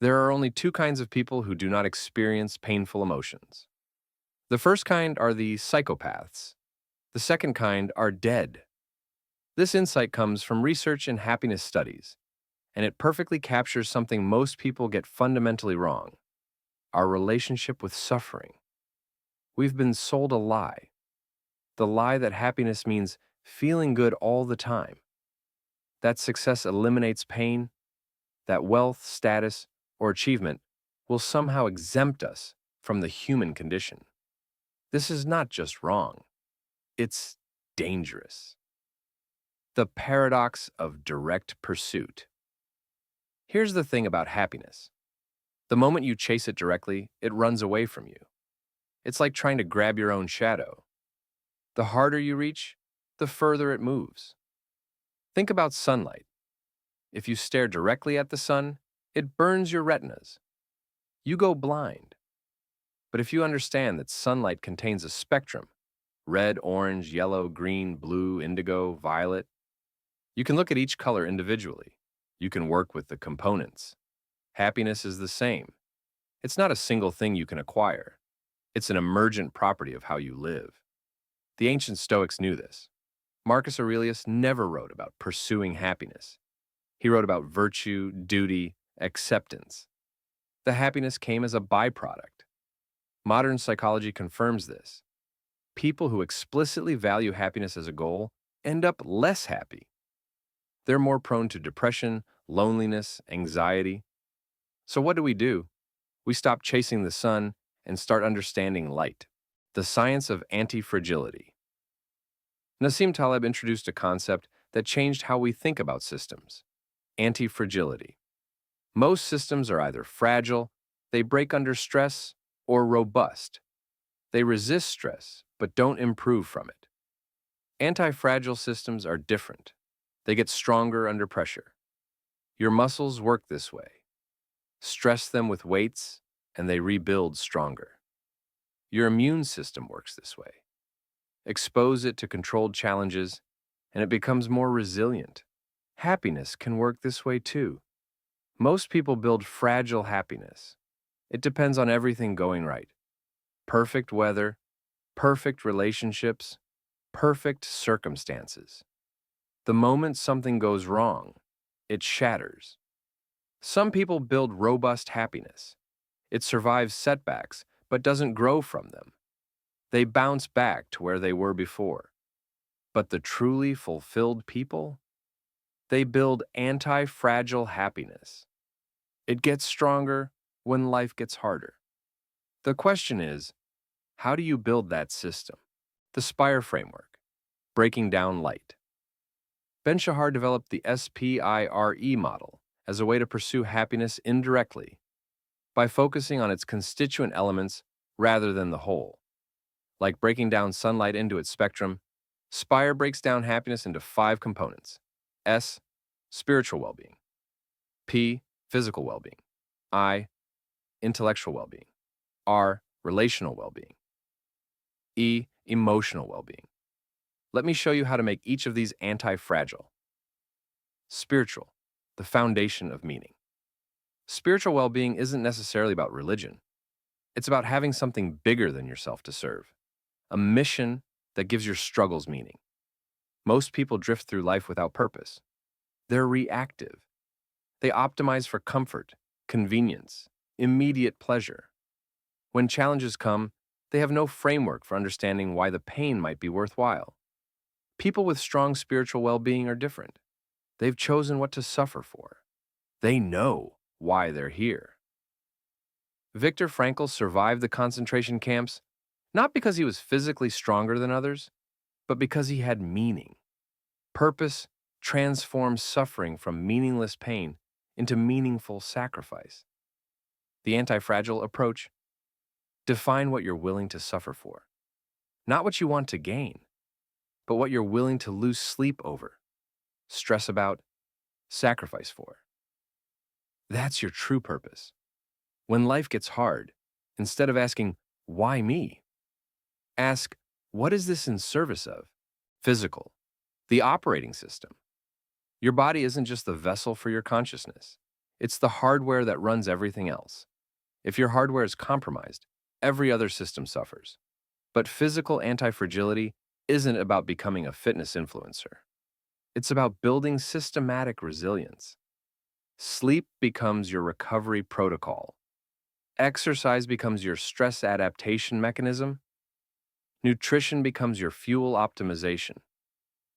There are only two kinds of people who do not experience painful emotions. The first kind are the psychopaths. The second kind are dead. This insight comes from research in happiness studies, and it perfectly captures something most people get fundamentally wrong: our relationship with suffering. We've been sold a lie, the lie that happiness means feeling good all the time, that success eliminates pain, that wealth, status, or achievement will somehow exempt us from the human condition. This is not just wrong, it's dangerous. The paradox of direct pursuit. Here's the thing about happiness: the moment you chase it directly, it runs away from you. It's like trying to grab your own shadow. The harder you reach, the further it moves. Think about sunlight. If you stare directly at the sun, it burns your retinas. You go blind. But if you understand that sunlight contains a spectrum — red, orange, yellow, green, blue, indigo, violet — you can look at each color individually. You can work with the components. Happiness is the same. It's not a single thing you can acquire. It's an emergent property of how you live. The ancient Stoics knew this. Marcus Aurelius never wrote about pursuing happiness. He wrote about virtue, duty, acceptance. The happiness came as a byproduct. Modern psychology confirms this. People who explicitly value happiness as a goal end up less happy. They're more prone to depression, loneliness, anxiety. So what do? We stop chasing the sun and start understanding light. The science of antifragility. Nassim Taleb introduced a concept that changed how we think about systems: antifragility. Most systems are either fragile, they break under stress, or robust. They resist stress, but don't improve from it. Anti-fragile systems are different. They get stronger under pressure. Your muscles work this way. Stress them with weights, and they rebuild stronger. Your immune system works this way. Expose it to controlled challenges, and it becomes more resilient. Happiness can work this way too. Most people build fragile happiness. It depends on everything going right: perfect weather, perfect relationships, perfect circumstances. The moment something goes wrong, it shatters. Some people build robust happiness. It survives setbacks, but doesn't grow from them. They bounce back to where they were before. But the truly fulfilled people? They build anti-fragile happiness. It gets stronger when life gets harder. The question is, how do you build that system? The SPIRE framework, breaking down light. Ben Shahar developed the SPIRE model as a way to pursue happiness indirectly by focusing on its constituent elements rather than the whole. Like breaking down sunlight into its spectrum, SPIRE breaks down happiness into 5 components: S, spiritual well-being; P, physical well-being; I, intellectual well-being; R, relational well-being; E, emotional well-being. Let me show you how to make each of these anti-fragile. Spiritual, the foundation of meaning. Spiritual well-being isn't necessarily about religion. It's about having something bigger than yourself to serve, a mission that gives your struggles meaning. Most people drift through life without purpose. They're reactive. They optimize for comfort, convenience, immediate pleasure. When challenges come, they have no framework for understanding why the pain might be worthwhile. People with strong spiritual well-being are different. They've chosen what to suffer for. They know why they're here. Viktor Frankl survived the concentration camps not because he was physically stronger than others, but because he had meaning. Purpose transforms suffering from meaningless pain into meaningful sacrifice. The anti-fragile approach: define what you're willing to suffer for. Not what you want to gain, but what you're willing to lose sleep over, stress about, sacrifice for. That's your true purpose. When life gets hard, instead of asking, "Why me?" ask, "What is this in service of?" Physical, the operating system. Your body isn't just the vessel for your consciousness. It's the hardware that runs everything else. If your hardware is compromised, every other system suffers. But physical antifragility isn't about becoming a fitness influencer. It's about building systematic resilience. Sleep becomes your recovery protocol. Exercise becomes your stress adaptation mechanism. Nutrition becomes your fuel optimization.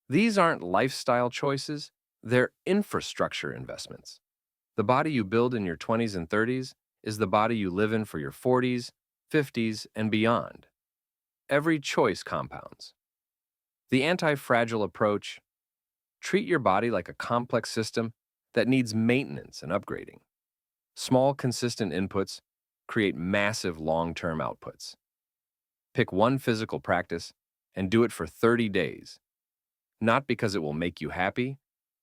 These aren't lifestyle choices, they're infrastructure investments. The body you build in your 20s and 30s is the body you live in for your 40s, 50s, and beyond. Every choice compounds. The anti-fragile approach: treat your body like a complex system that needs maintenance and upgrading. Small, consistent inputs create massive long-term outputs. Pick one physical practice and do it for 30 days, not because it will make you happy,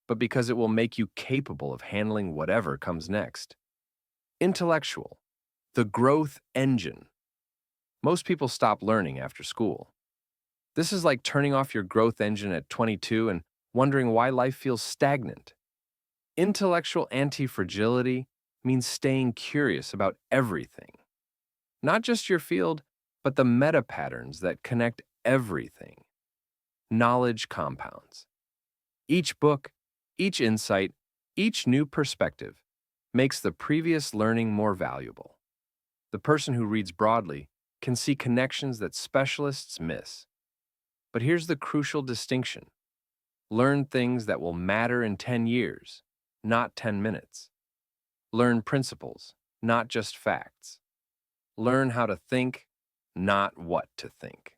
but because it will make you capable of handling whatever comes next. Intellectual, the growth engine. Most people stop learning after school. This is like turning off your growth engine at 22 and wondering why life feels stagnant. Intellectual anti-fragility means staying curious about everything. Not just your field, but the meta patterns that connect everything. Knowledge compounds. Each book, each insight, each new perspective makes the previous learning more valuable. The person who reads broadly can see connections that specialists miss. But here's the crucial distinction. Learn things that will matter in 10 years, not 10 minutes. Learn principles, not just facts. Learn how to think, not what to think.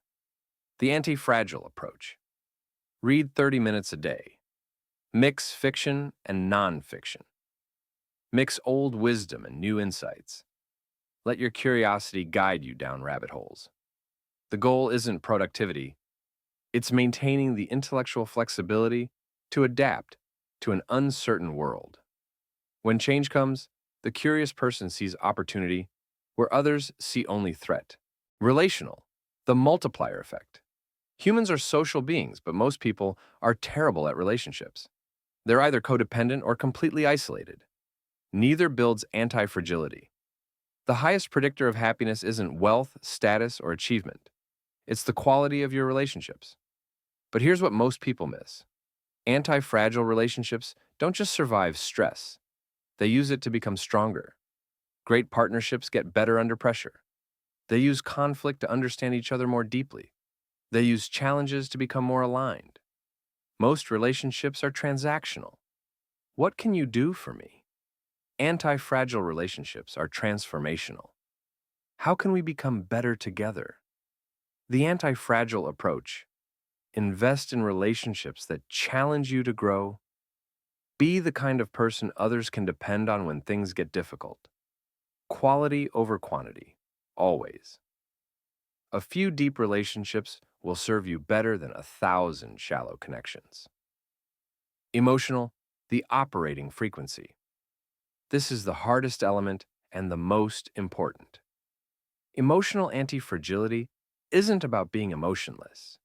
The anti-fragile approach. Read 30 minutes a day. Mix fiction and non-fiction. Mix old wisdom and new insights. Let your curiosity guide you down rabbit holes. The goal isn't productivity. It's maintaining the intellectual flexibility to adapt to an uncertain world. When change comes, the curious person sees opportunity where others see only threat. Relational, the multiplier effect. Humans are social beings, but most people are terrible at relationships. They're either codependent or completely isolated. Neither builds anti-fragility. The highest predictor of happiness isn't wealth, status, or achievement. It's the quality of your relationships. But here's what most people miss. Anti-fragile relationships don't just survive stress. They use it to become stronger. Great partnerships get better under pressure. They use conflict to understand each other more deeply. They use challenges to become more aligned. Most relationships are transactional. What can you do for me? Anti-fragile relationships are transformational. How can we become better together? The anti-fragile approach: invest in relationships that challenge you to grow. Be the kind of person others can depend on when things get difficult. Quality over quantity, always. A few deep relationships will serve you better than 1,000 shallow connections. Emotional, the operating frequency. This is the hardest element and the most important. Emotional anti-fragility isn't about being emotionless.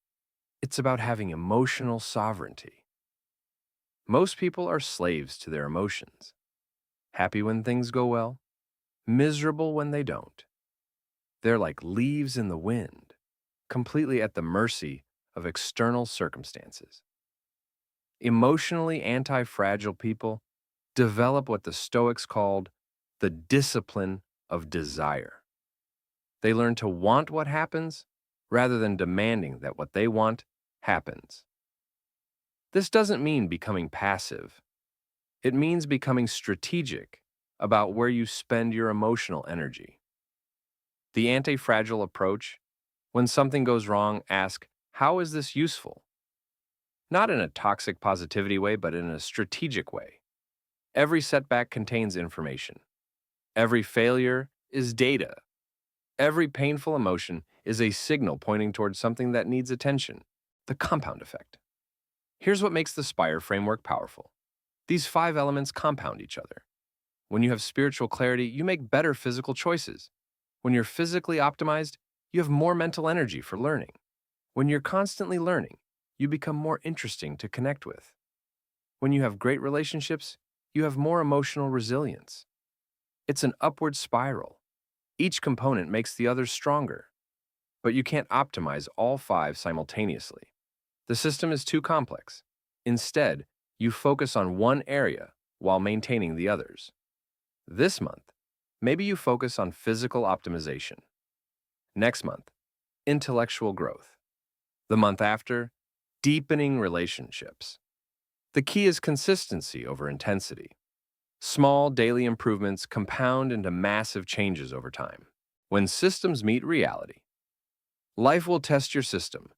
It's about having emotional sovereignty. Most people are slaves to their emotions. Happy when things go well, miserable when they don't. They're like leaves in the wind, completely at the mercy of external circumstances. Emotionally anti-fragile people develop what the Stoics called the discipline of desire. They learn to want what happens rather than demanding that what they want happens. This doesn't mean becoming passive. It means becoming strategic about where you spend your emotional energy. The anti-fragile approach: when something goes wrong, ask, how is this useful? Not in a toxic positivity way, but in a strategic way. Every setback contains information. Every failure is data. Every painful emotion is a signal pointing towards something that needs attention. The compound effect. Here's what makes the SPIRE framework powerful. These 5 elements compound each other. When you have spiritual clarity, you make better physical choices. When you're physically optimized, you have more mental energy for learning. When you're constantly learning, you become more interesting to connect with. When you have great relationships, you have more emotional resilience. It's an upward spiral. Each component makes the others stronger, but you can't optimize all five simultaneously. The system is too complex. Instead, you focus on one area while maintaining the others. This month, maybe you focus on physical optimization. Next month, intellectual growth. The month after, deepening relationships. The key is consistency over intensity. Small daily improvements compound into massive changes over time. When systems meet reality, life will test your system.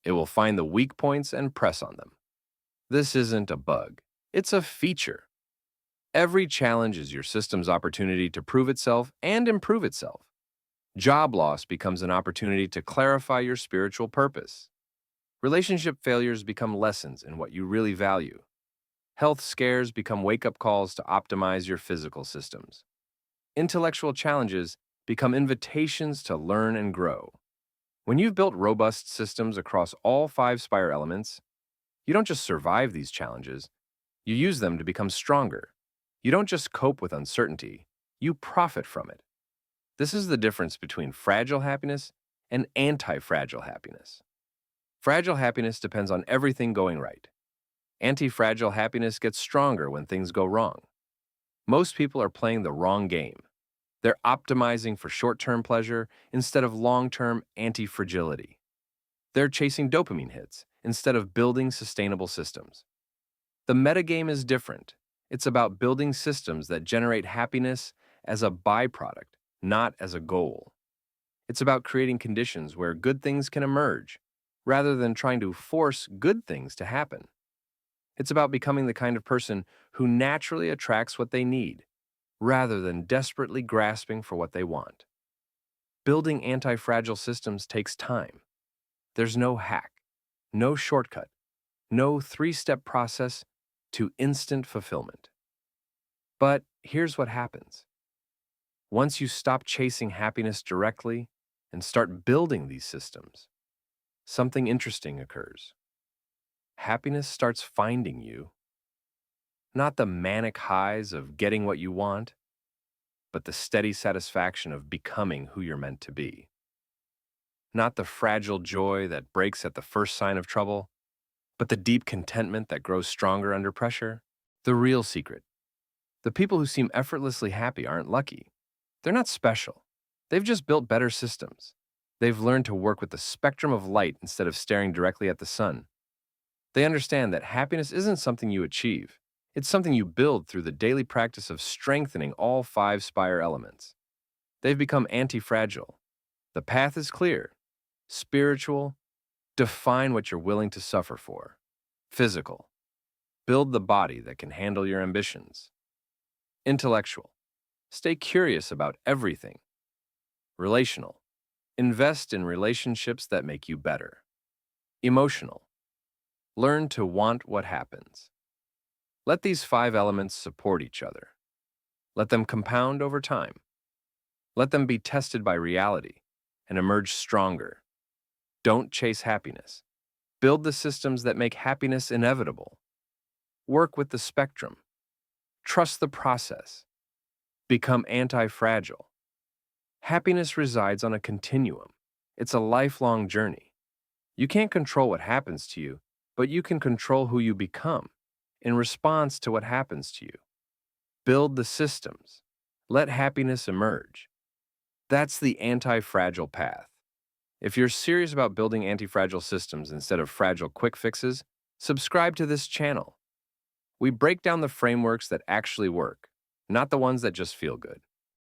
It will find the weak points and press on them. This isn't a bug. It's a feature. Every challenge is your system's opportunity to prove itself and improve itself. Job loss becomes an opportunity to clarify your spiritual purpose. Relationship failures become lessons in what you really value. Health scares become wake-up calls to optimize your physical systems. Intellectual challenges become invitations to learn and grow. When you've built robust systems across all five Spire elements, you don't just survive these challenges, you use them to become stronger. You don't just cope with uncertainty, you profit from it. This is the difference between fragile happiness and anti-fragile happiness. Fragile happiness depends on everything going right. Anti-fragile happiness gets stronger when things go wrong. Most people are playing the wrong game. They're optimizing for short-term pleasure instead of long-term anti-fragility. They're chasing dopamine hits instead of building sustainable systems. The metagame is different. It's about building systems that generate happiness as a byproduct, not as a goal. It's about creating conditions where good things can emerge, rather than trying to force good things to happen. It's about becoming the kind of person who naturally attracts what they need, rather than desperately grasping for what they want. Building anti-fragile systems takes time. There's no hack, no shortcut, no three-step process to instant fulfillment. But here's what happens. Once you stop chasing happiness directly and start building these systems, something interesting occurs. Happiness starts finding you. Not the manic highs of getting what you want, but the steady satisfaction of becoming who you're meant to be. Not the fragile joy that breaks at the first sign of trouble, but the deep contentment that grows stronger under pressure. The real secret. The people who seem effortlessly happy aren't lucky. They're not special. They've just built better systems. They've learned to work with the spectrum of light instead of staring directly at the sun. They understand that happiness isn't something you achieve. It's something you build through the daily practice of strengthening all five Spire elements. They've become anti-fragile. The path is clear. Spiritual, define what you're willing to suffer for. Physical, build the body that can handle your ambitions. Intellectual, stay curious about everything. Relational, invest in relationships that make you better. Emotional, learn to want what happens. Let these five elements support each other. Let them compound over time. Let them be tested by reality and emerge stronger. Don't chase happiness. Build the systems that make happiness inevitable. Work with the spectrum. Trust the process. Become anti-fragile. Happiness resides on a continuum. It's a lifelong journey. You can't control what happens to you, but you can control who you become in response to what happens to you. Build the systems. Let happiness emerge. That's the anti-fragile path. If you're serious about building anti-fragile systems instead of fragile quick fixes, subscribe to this channel. We break down the frameworks that actually work, not the ones that just feel good.